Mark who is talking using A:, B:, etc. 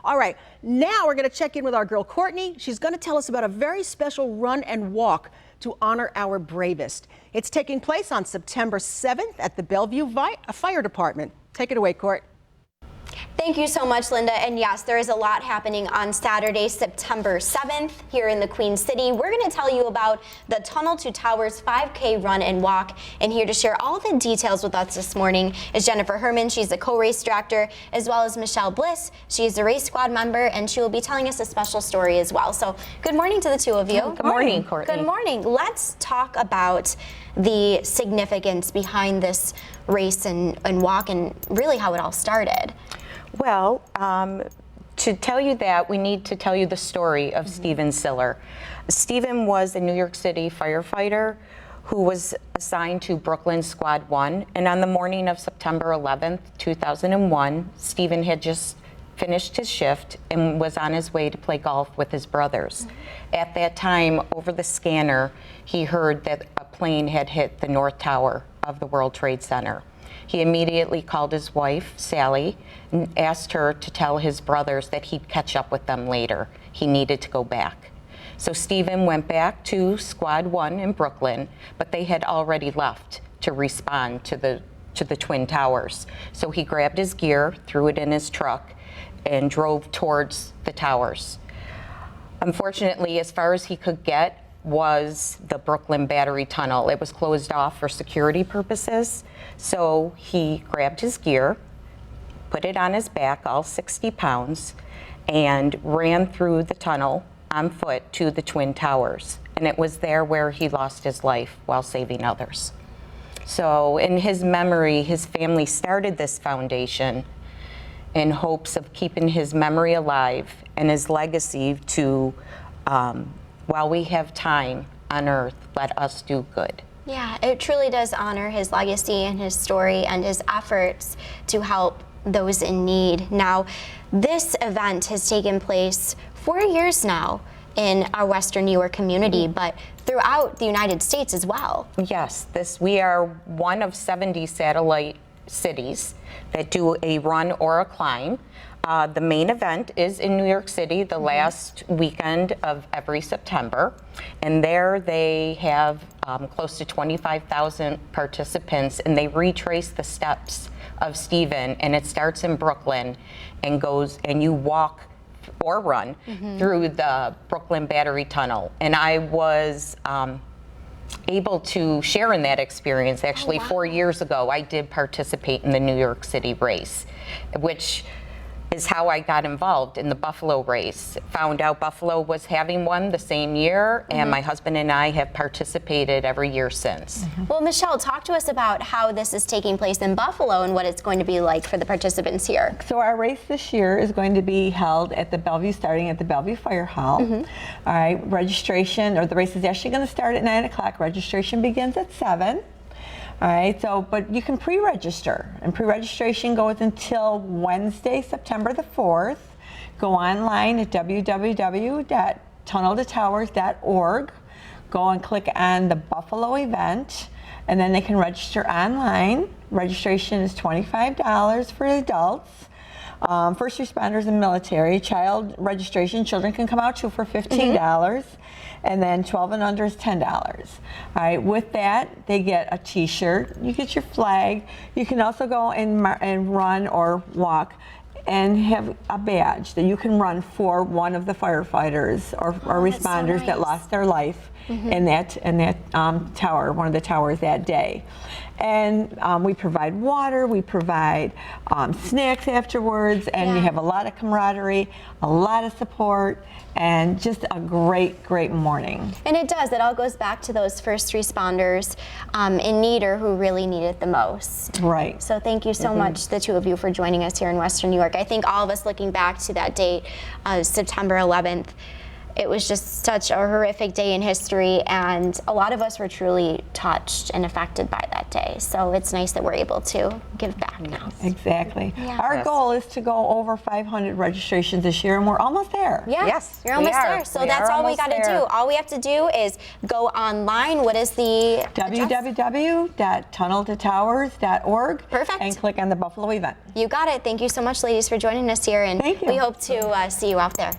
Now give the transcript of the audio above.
A: All right, now we're going to check in with our girl Courtney. She's going to tell us about a very special run and walk to honor our bravest. It's taking place on September 7th at the Bellevue Fire Department. Take it away, Court.
B: Thank you so much, Linda. And yes, there is a lot happening on Saturday, September 7th here in the Queen City. We're going to tell you about the Tunnel to Towers 5K run and walk. And here to share all the details with us this morning is Jennifer Herman. She's the co-race director, as well as Michelle Bliss. She's the race squad member, and she will be telling us a special story as well. So good morning to the two of you.
C: Good morning, Courtney.
B: Good morning. Let's talk about the significance behind this race and walk and really how it all started.
C: Well, to tell you that, we need to tell you the story of Stephen Siller. Stephen was a New York City firefighter who was assigned to Brooklyn Squad 1, and on the morning of September 11th, 2001, Stephen had just finished his shift and was on his way to play golf with his brothers. At that time, over the scanner, he heard that a plane had hit the North Tower of the World Trade Center. He immediately called his wife, Sally, and asked her to tell his brothers that he'd catch up with them later. He needed to go back. So Stephen went back to Squad 1 in Brooklyn, but they had already left to respond to the Twin Towers. So he grabbed his gear, threw it in his truck, and drove towards the towers. Unfortunately, as far as he could get was the Brooklyn Battery Tunnel. It was closed off for security purposes. So he grabbed his gear, put it on his back, all 60 pounds, and ran through the tunnel on foot to the Twin Towers. And it was there where he lost his life while saving others. So in his memory, his family started this foundation in hopes of keeping his memory alive and his legacy to, while we have time on earth, let us do good.
B: Yeah, it truly does honor his legacy and his story and his efforts to help those in need. Now, this event has taken place 4 years now in our Western New York community, but throughout the United States as well.
C: Yes, we are one of 70 satellite cities that do a run or a climb. The main event is in New York City the last weekend of every September, and there they have close to 25,000 participants, and they retrace the steps of Stephen, and it starts in Brooklyn and goes, and you walk or run through the Brooklyn Battery Tunnel. And I was able to share in that experience. Actually, 4 years ago, I did participate in the New York City race, which is how I got involved in the Buffalo race. Found out Buffalo was having one the same year, and my husband and I have participated every year since.
B: Well, Michelle, talk to us about how this is taking place in Buffalo and what it's going to be like for the participants here.
D: So our race this year is going to be held at the Bellevue, starting at the Bellevue Fire Hall. All right, registration, or the race is actually going to start at 9 o'clock. Registration begins at 7. All right, so, but you can pre-register, and pre-registration goes until Wednesday, September the 4th. Go online at www.tunneltotowers.org. Go and click on the Buffalo event, and then they can register online. Registration is $25 for adults. First responders and military. Child registration, children can come out too for $15. And then 12 and under is $10. All right, with that, they get a t-shirt, you get your flag. You can also go and run or walk and have a badge that you can run for one of the firefighters or responders that lost their life in that tower, one of the towers that day. And we provide water, we provide snacks afterwards, and you have a lot of camaraderie, a lot of support, and just a great, great morning.
B: And it does. It all goes back to those first responders in need or who really need it the most.
D: Right.
B: So thank you so much, the two of you, for joining us here in Western New York. I think all of us looking back to that date, September 11th, It was just such a horrific day in history, and a lot of us were truly touched and affected by that day. So it's nice that we're able to give back now.
D: Exactly.
B: Yeah.
D: Our
C: Yes.
D: goal is to go over 500 registrations this year, and we're almost there.
B: Yeah,
C: Yes,
B: you're
C: we
B: almost
C: are.
B: there. So
C: We
B: that's
C: are
B: all we
C: almost
B: got to
C: there.
B: do. All we have to do is go online. What is the address?
D: www.tunneltotowers.org.
B: Perfect.
D: And click on the Buffalo event.
B: You got it. Thank you so much, ladies, for joining us here, and
D: Thank you.
B: we hope to see you out there.